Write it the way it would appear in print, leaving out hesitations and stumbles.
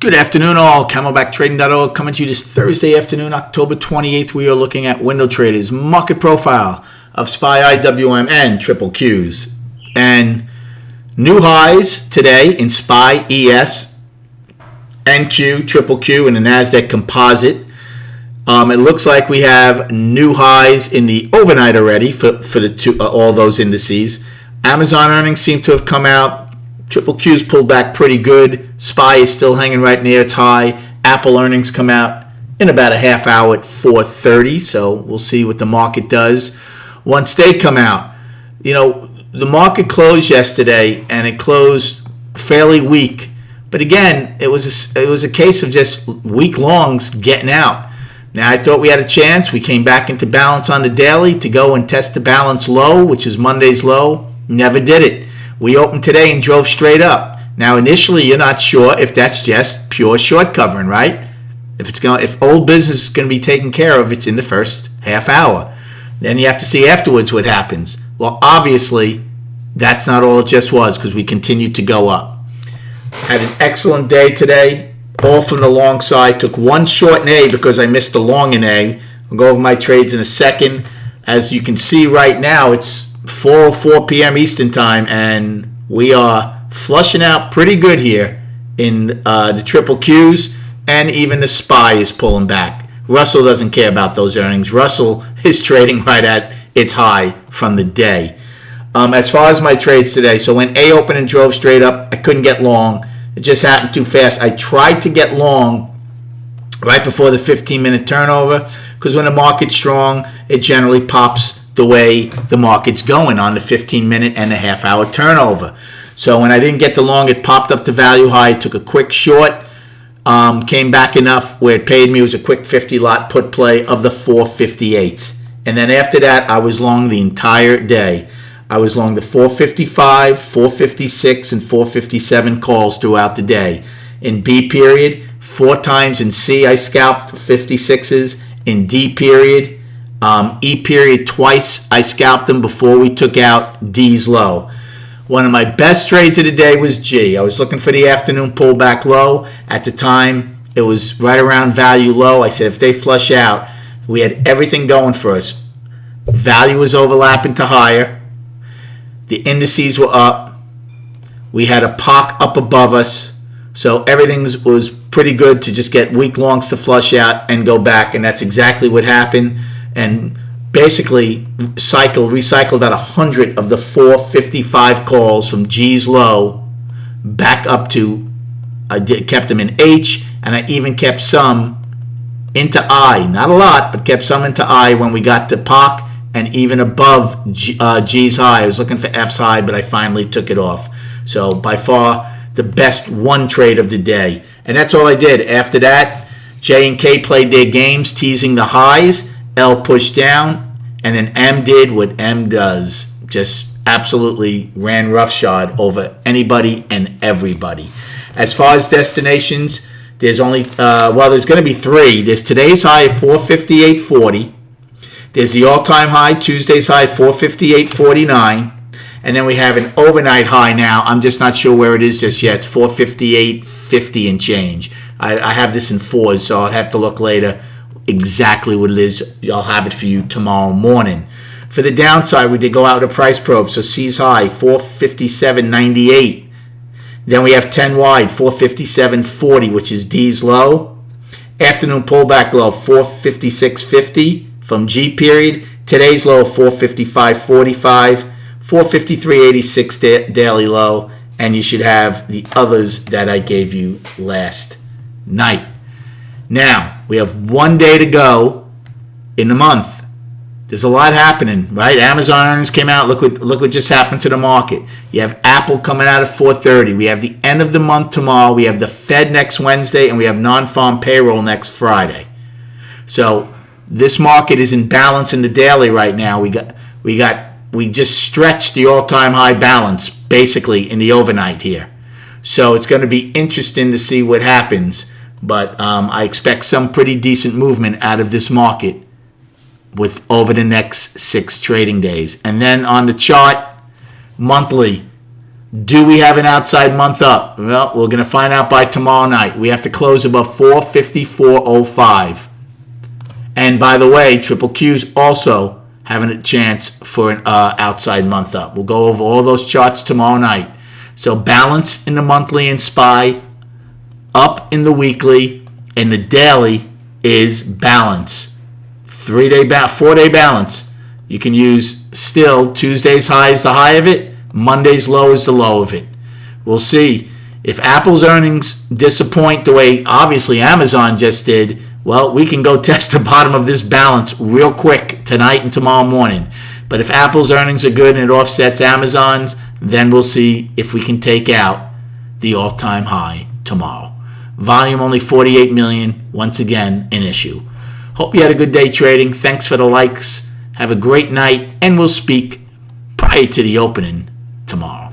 Good afternoon, all. CamelbackTrading.org coming to you this Thursday afternoon, October 28th. We are looking at Window Traders market profile of SPY, IWM, and triple Qs. And new highs today in SPY, ES, NQ, triple Q, and the NASDAQ Composite. It looks like we have new highs in the overnight already for all those indices. Amazon earnings seem to have come out. Triple Q's pulled back pretty good. SPY is still hanging right near its high. Apple earnings come out in about a half hour at 4:30, so we'll see what the market does once they come out. You know, the market closed yesterday, and it closed fairly weak. But again, it was a case of just weak longs getting out. Now, I thought we had a chance. We came back into balance on the daily to go and test the balance low, which is Monday's low. Never did it. We opened today and drove straight up. Now, initially, you're not sure if that's just pure short covering, right? If old business is going to be taken care of, it's in the first half hour. Then you have to see afterwards what happens. Well, obviously, that's not all it just was, because we continued to go up. Had an excellent day today, all from the long side. Took one short in A because I missed the long in A. I'll go over my trades in a second. As you can see right now, it's 4:04 p.m. Eastern Time, and we are flushing out pretty good here in the triple Qs, and even the SPY is pulling back. Russell doesn't care about those earnings. Russell is trading right at its high from the day. As far as my trades today, so when A opened and drove straight up, I couldn't get long. It just happened too fast. I tried to get long right before the 15-minute turnover, because when the market's strong, it generally pops the way the market's going on the 15-minute and the half-hour turnover. So when I didn't get the long, it popped up the value high, took a quick short, came back enough where it paid me. It was a quick 50-lot put play of the 458s. And then after that, I was long the entire day. I was long the 455, 456, and 457 calls throughout the day. In B period, 4 times in C, I scalped 56s. In D period, E period twice, I scalped them before we took out D's low. One of my best trades of the day was G. I was looking for the afternoon pullback low. At the time, it was right around value low. I said if they flush out, we had everything going for us. Value was overlapping to higher. The indices were up. We had a POC up above us. So everything was pretty good to just get weak longs to flush out and go back. And that's exactly what happened. And basically recycled about 100 of the 455 calls from G's low back up to, kept them in H, and I even kept some into I. Not a lot, but kept some into I when we got to POC and even above G's high. I was looking for F's high, but I finally took it off. So by far the best one trade of the day. And that's all I did. After that, J and K played their games, teasing the highs. L pushed down, and then M did what M does. Just absolutely ran roughshod over anybody and everybody. As far as destinations, there's only, there's going to be 3. There's today's high at 458.40. There's the all-time high, Tuesday's high, 458.49. And then we have an overnight high now. I'm just not sure where it is just yet. It's 458.50 and change. I have this in 4s, so I'll have to look later exactly what it is. I'll have it for you tomorrow morning. For the downside, we did go out with a price probe. So C's high, 457.98. Then we have 10 wide, 457.40, which is D's low. Afternoon pullback low, 456.50 from G period. Today's low, 455.45. 453.86 daily low. And you should have the others that I gave you last night. Now, we have 1 day to go in the month. There's a lot happening, right? Amazon earnings came out. Look what just happened to the market. You have Apple coming out at 4:30. We have the end of the month tomorrow. We have the Fed next Wednesday, and we have non-farm payroll next Friday. So this market is in balance in the daily right now. We just stretched the all-time high balance basically in the overnight here. So it's going to be interesting to see what happens. But I expect some pretty decent movement out of this market over the next 6 trading days. And then on the chart, monthly, Do we have an outside month up? Well, we're going to find out by tomorrow night. We have to close above 454.05. And by the way, triple Q's also having a chance for an outside month up. We'll go over all those charts tomorrow night. So balance in the monthly and SPY, up in the weekly, and the daily is balance. 4-day balance. You can use still Tuesday's high is the high of it, Monday's low is the low of it. We'll see. If Apple's earnings disappoint the way obviously Amazon just did, well, we can go test the bottom of this balance real quick tonight and tomorrow morning. But if Apple's earnings are good and it offsets Amazon's, then we'll see if we can take out the all-time high tomorrow. Volume only 48 million, once again, an issue. Hope you had a good day trading. Thanks for the likes. Have a great night, and we'll speak prior to the opening tomorrow.